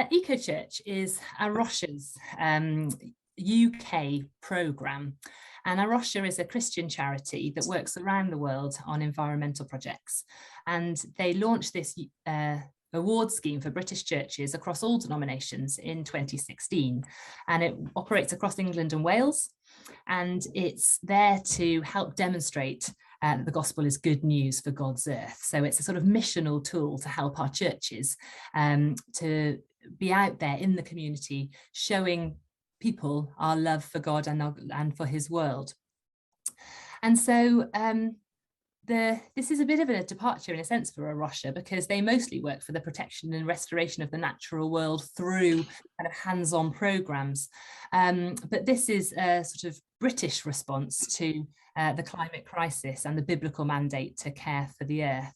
EcoChurch is A Roche's UK programme, and A Roche is a Christian charity that works around the world on environmental projects, and they launched this award scheme for British churches across all denominations in 2016, and it operates across England and Wales, and it's there to help demonstrate that the gospel is good news for God's earth. So it's a sort of missional tool to help our churches to be out there in the community, showing people our love for God and for his world. And so this is a bit of a departure in a sense for A Roche, because they mostly work for the protection and restoration of the natural world through kind of hands-on programs. But this is a sort of British response to the climate crisis and the biblical mandate to care for the earth.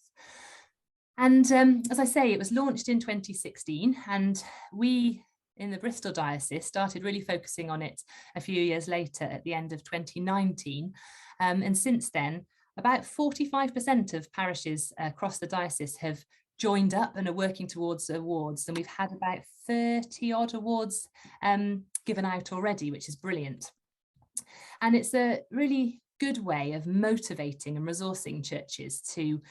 And as I say, it was launched in 2016, and we in the Bristol diocese started really focusing on it a few years later at the end of 2019. And since then, about 45% of parishes across the diocese have joined up and are working towards awards. And we've had about 30 odd awards given out already, which is brilliant. And it's a really good way of motivating and resourcing churches to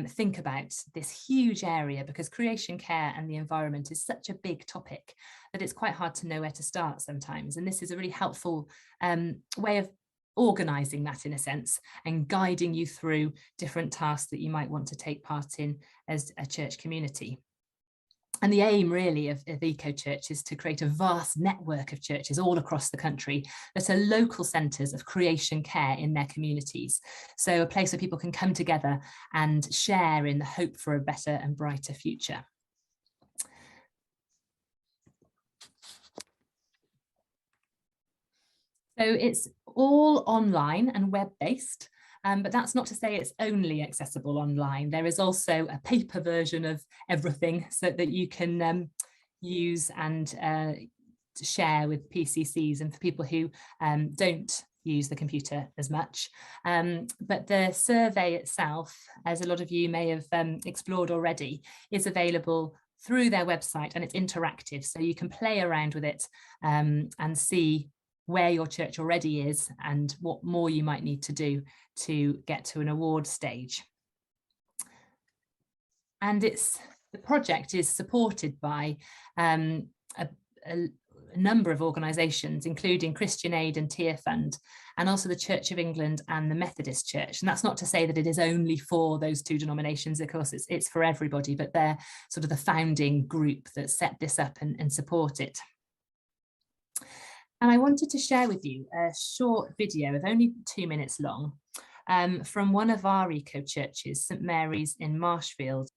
think about this huge area, because creation care and the environment is such a big topic that it's quite hard to know where to start sometimes. And this is a really helpful way of organising that, in a sense, and guiding you through different tasks that you might want to take part in as a church community. And the aim really of EcoChurch is to create a vast network of churches all across the country that are local centres of creation care in their communities. So a place where people can come together and share in the hope for a better and brighter future. So it's all online and web-based. But that's not to say it's only accessible online. There is also a paper version of everything so that you can use and share with PCCs and for people who don't use the computer as much. But the survey itself, as a lot of you may have explored already, is available through their website, and it's interactive. So you can play around with it and see where your church already is and what more you might need to do to get to an award stage. And the project is supported by a number of organisations, including Christian Aid and Tear Fund, and also the Church of England and the Methodist Church. And that's not to say that it is only for those two denominations. Of course, it's for everybody, but they're sort of the founding group that set this up and support it. And I wanted to share with you a short video of only 2 minutes long from one of our eco churches, St Mary's in Marshfield.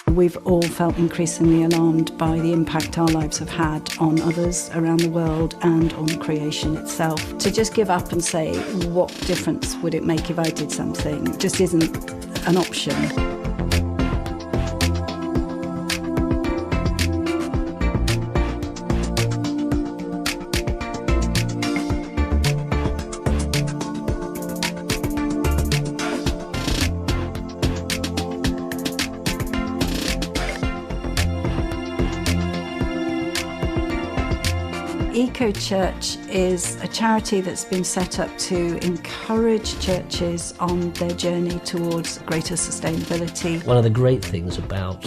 We've all felt increasingly alarmed by the impact our lives have had on others around the world and on creation itself. To just give up and say, what difference would it make if I did something, just isn't an option. EcoChurch is a charity that's been set up to encourage churches on their journey towards greater sustainability. One of the great things about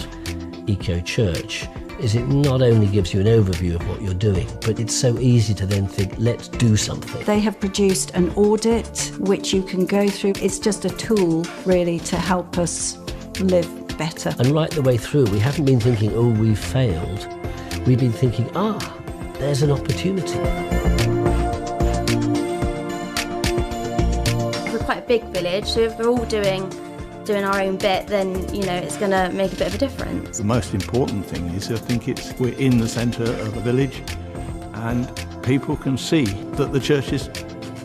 EcoChurch is it not only gives you an overview of what you're doing, but it's so easy to then think, let's do something. They have produced an audit which you can go through. It's just a tool really to help us live better. And right the way through, we haven't been thinking, oh, we've failed. We've been thinking, there's an opportunity. We're quite a big village, so if we're all doing our own bit, then it's going to make a bit of a difference. The most important thing is, I think we're in the centre of the village, and people can see that the church is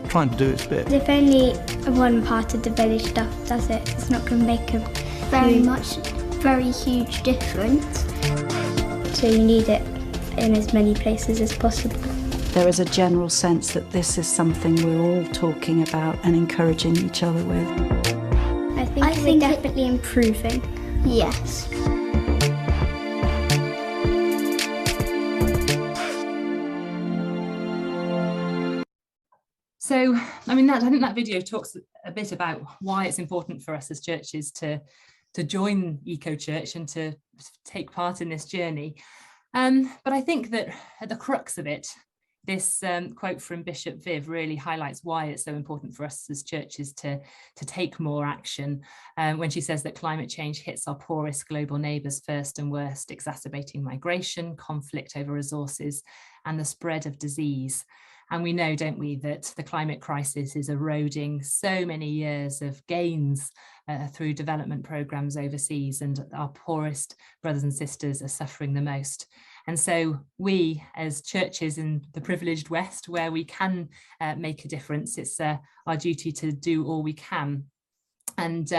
trying to do its bit. If only one part of the village does it, it's not going to make a very huge difference. So you need it in as many places as possible. There is a general sense that this is something we're all talking about and encouraging each other with. I think we're definitely improving. Yes. So, I mean, I think that video talks a bit about why it's important for us as churches to join EcoChurch and to take part in this journey. But I think that at the crux of it, this quote from Bishop Viv really highlights why it's so important for us as churches to take more action when she says that climate change hits our poorest global neighbours first and worst, exacerbating migration, conflict over resources, and the spread of disease. And we know, don't we, that the climate crisis is eroding so many years of gains through development programmes overseas, and our poorest brothers and sisters are suffering the most. And so we, as churches in the privileged West, where we can make a difference, it's our duty to do all we can. And,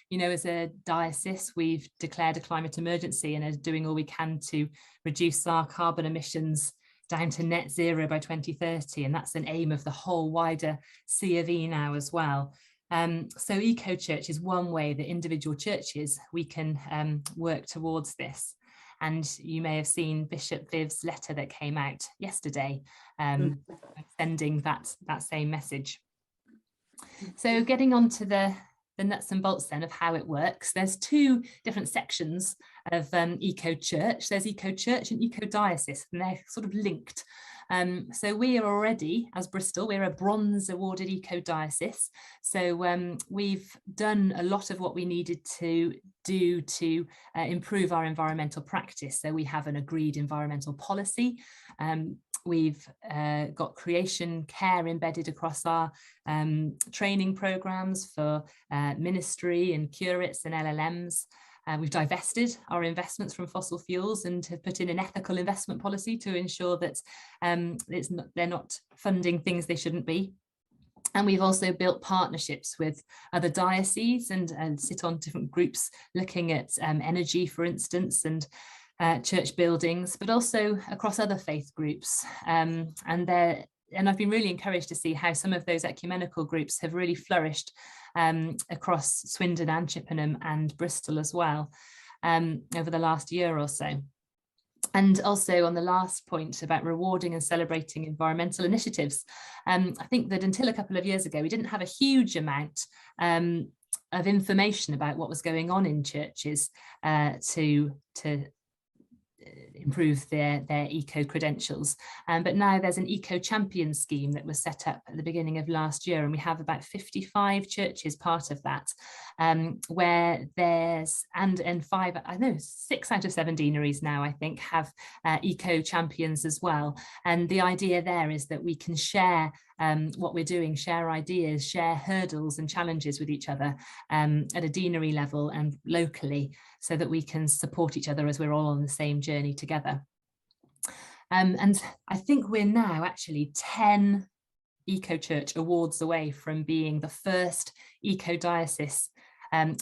you know, as a diocese, we've declared a climate emergency and are doing all we can to reduce our carbon emissions down to net zero by 2030. And that's an aim of the whole wider C of E now as well. So EcoChurch is one way that individual churches, we can work towards this. And you may have seen Bishop Viv's letter that came out yesterday, sending that same message. So getting on to the nuts and bolts then of how it works, there's two different sections of EcoChurch. There's EcoChurch and EcoDiocese, and they're sort of linked. So we are already, as Bristol, we're a bronze awarded EcoDiocese. So we've done a lot of what we needed to do to improve our environmental practice. So we have an agreed environmental policy. We've got creation care embedded across our training programs for ministry and curates and LLMs. We've divested our investments from fossil fuels and have put in an ethical investment policy to ensure that they're not funding things they shouldn't be. And we've also built partnerships with other dioceses and sit on different groups looking at energy, for instance, and church buildings, but also across other faith groups. And I've been really encouraged to see how some of those ecumenical groups have really flourished across Swindon and Chippenham and Bristol as well over the last year or so. And also on the last point about rewarding and celebrating environmental initiatives, I think that until a couple of years ago, we didn't have a huge amount of information about what was going on in churches to improve their eco credentials. But now there's an eco champion scheme that was set up at the beginning of last year, and we have about 55 churches part of that, where there's and 6 out of 7 deaneries now, I think, have eco champions as well. And the idea there is that we can share what we're doing, share ideas, share hurdles and challenges with each other at a deanery level and locally, so that we can support each other as we're all on the same journey together. And I think we're now actually 10 EcoChurch awards away from being the first EcoDiocese,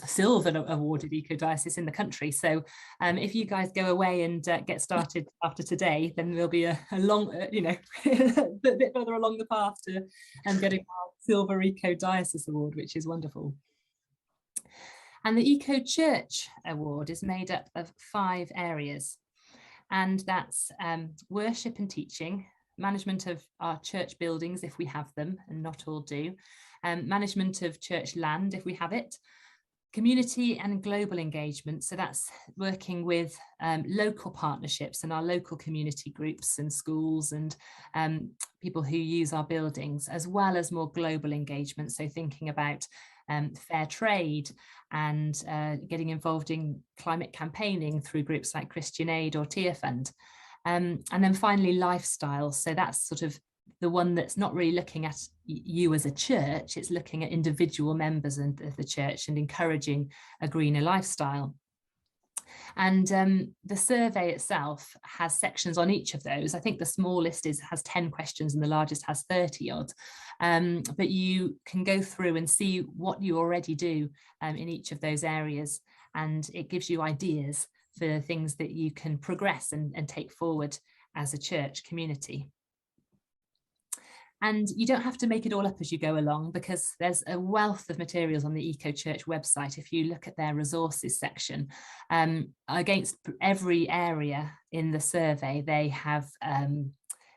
silver awarded EcoDiocese in the country. So if you guys go away and get started after today, then there'll be a long, a bit further along the path to getting our silver EcoDiocese award, which is wonderful. And the EcoChurch award is made up of 5 areas, and that's worship and teaching, management of our church buildings if we have them, and not all do, management of church land if we have it, community and global engagement, so that's working with local partnerships and our local community groups and schools and people who use our buildings, as well as more global engagement, so thinking about fair trade and getting involved in climate campaigning through groups like Christian Aid or Tear Fund. And then finally lifestyle, so that's sort of the one that's not really looking at you as a church, it's looking at individual members of the church and encouraging a greener lifestyle. And the survey itself has sections on each of those. I think the smallest has 10 questions and the largest has 30 odd. But you can go through and see what you already do in each of those areas, and it gives you ideas for things that you can progress and take forward as a church community. And you don't have to make it all up as you go along, because there's a wealth of materials on the EcoChurch website. If you look at their resources section, against every area in the survey, they have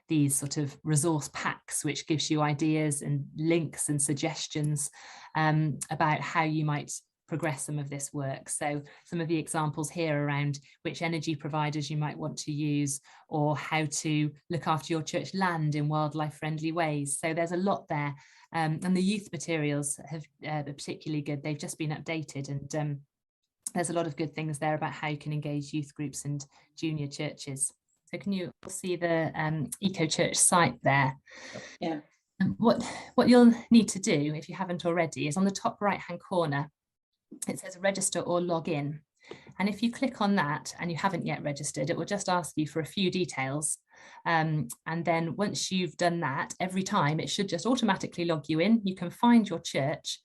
these sort of resource packs, which gives you ideas and links and suggestions about how you might progress some of this work. So some of the examples here around which energy providers you might want to use, or how to look after your church land in wildlife friendly ways. So there's a lot there. And the youth materials have are particularly good. They've just been updated, and there's a lot of good things there about how you can engage youth groups and junior churches. So can you see the EcoChurch site there? Yeah. And what you'll need to do, if you haven't already, is on the top right hand corner, it says register or log in. And if you click on that and you haven't yet registered, it will just ask you for a few details. And then once you've done that, every time it should just automatically log you in. You can find your church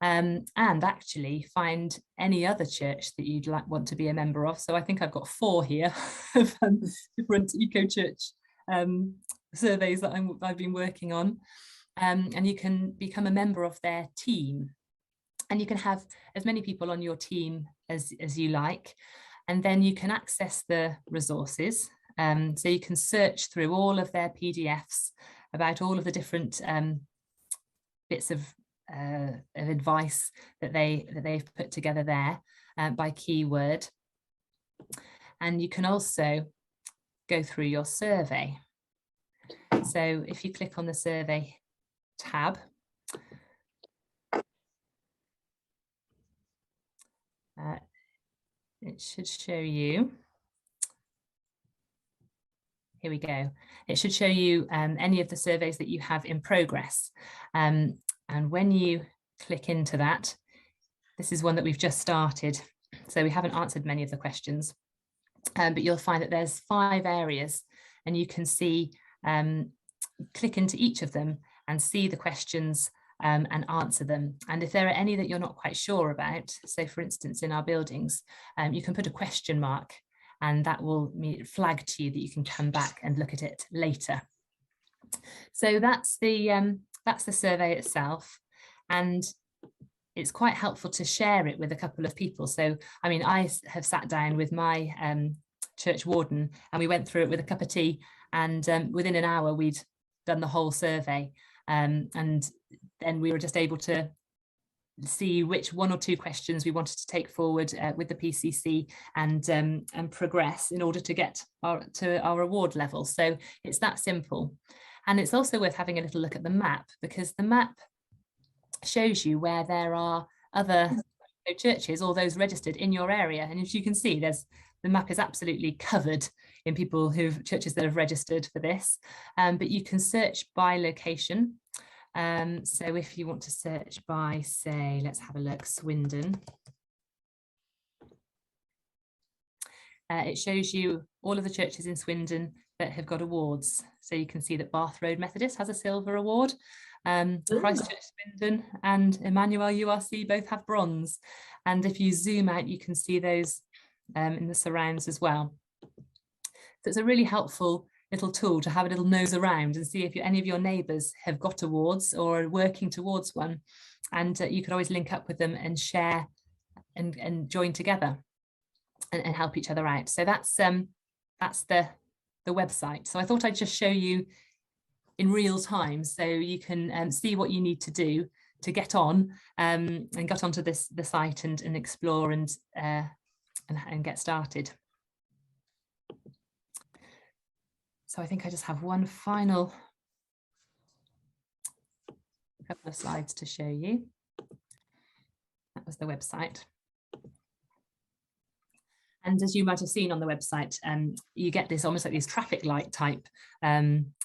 and actually find any other church that you'd want to be a member of. So I think I've got 4 here of different EcoChurch surveys that I've been working on. And you can become a member of their team. And you can have as many people on your team as you like. And then you can access the resources. So you can search through all of their PDFs about all of the different bits of advice that they've put together there by keyword. And you can also go through your survey. So if you click on the survey tab, it should show you, here we go, it should show you any of the surveys that you have in progress. And when you click into that, this is one that we've just started, so we haven't answered many of the questions, but you'll find that there's 5 areas, and you can see, click into each of them and see the questions and answer them. And if there are any that you're not quite sure about, so for instance in our buildings, you can put a question mark, and that will flag to you that you can come back and look at it later. So that's the survey itself, and it's quite helpful to share it with a couple of people. So I mean, I have sat down with my church warden, and we went through it with a cup of tea, and within an hour we'd done the whole survey. And then we were just able to see which 1 or 2 questions we wanted to take forward with the PCC and progress in order to get to our award level. So it's that simple. And it's also worth having a little look at the map, because the map shows you where there are other churches or those registered in your area. And as you can see, the map is absolutely covered in churches that have registered for this, but you can search by location. So if you want to search by, say, let's have a look, Swindon, it shows you all of the churches in Swindon that have got awards. So you can see that Bath Road Methodist has a silver award, Christchurch Swindon and Emmanuel URC both have bronze. And if you zoom out, you can see those in the surrounds as well. So it's a really helpful little tool to have a little nose around and see if any of your neighbours have got awards or are working towards one. And you could always link up with them and share and join together and help each other out. So that's the website. So I thought I'd just show you in real time so you can see what you need to do to get on and get onto the site and explore and get started. So I think I just have one final couple of slides to show you. That was the website. And as you might have seen on the website, you get this almost like these traffic light type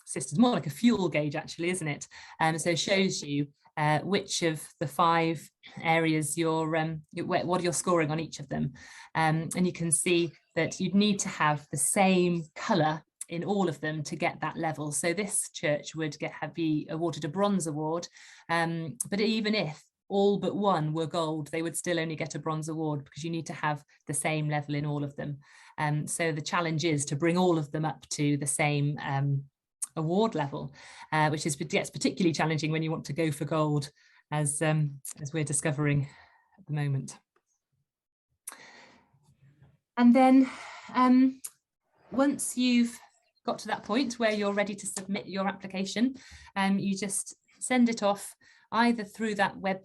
systems, more like a fuel gauge actually, isn't it? So it shows you which of the 5 areas what you're scoring on each of them. And you can see that you'd need to have the same colour in all of them to get that level. So this church would be awarded a bronze award, but even if all but one were gold, they would still only get a bronze award because you need to have the same level in all of them. So the challenge is to bring all of them up to the same award level, which gets particularly challenging when you want to go for gold, as we're discovering at the moment. And then once you've got to that point where you're ready to submit your application, you just send it off either through that web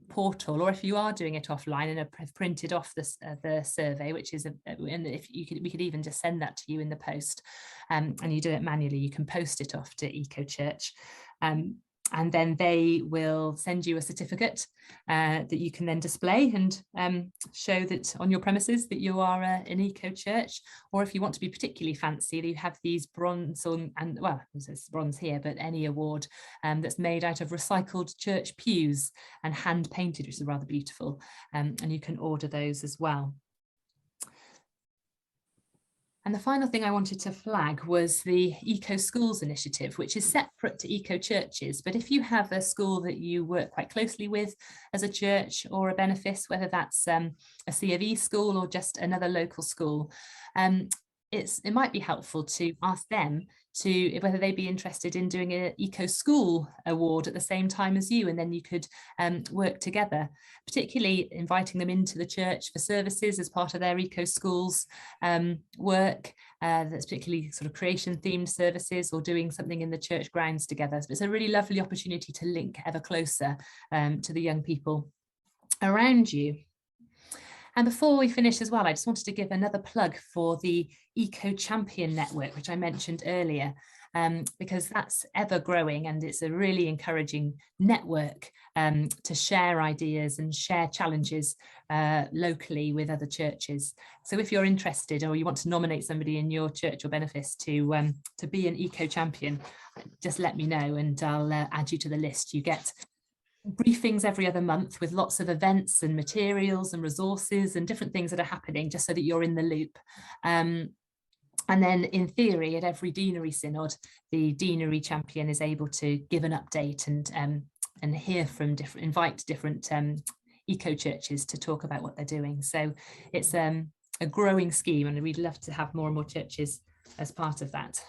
portal, or if you are doing it offline and have printed off the survey, which is and if you could, we could even just send that to you in the post, and you do it manually, you can post it off to EcoChurch, and then they will send you a certificate that you can then display and show that on your premises that you are an EcoChurch. Or if you want to be particularly fancy, you have these bronze well, there's bronze here, but any award that's made out of recycled church pews and hand painted, which is rather beautiful, and you can order those as well. And the final thing I wanted to flag was the Eco Schools initiative, which is separate to Eco Churches. But if you have a school that you work quite closely with as a church or a benefice, whether that's a C of E school or just another local school, it might be helpful to ask them to whether they'd be interested in doing an Eco School award at the same time as you, and then you could work together, particularly inviting them into the church for services as part of their Eco Schools work, that's particularly sort of creation themed services, or doing something in the church grounds together. So it's a really lovely opportunity to link ever closer to the young people around you. And before we finish as well, I just wanted to give another plug for the Eco Champion Network, which I mentioned earlier, because that's ever growing, and it's a really encouraging network to share ideas and share challenges locally with other churches. So if you're interested, or you want to nominate somebody in your church or benefice to be an Eco Champion, just let me know and I'll add you to the list. You get briefings every other month with lots of events and materials and resources and different things that are happening, just so that you're in the loop. And then in theory, at every deanery synod, the deanery champion is able to give an update and hear from invite different eco churches to talk about what they're doing. So it's a growing scheme, and we'd love to have more and more churches as part of that.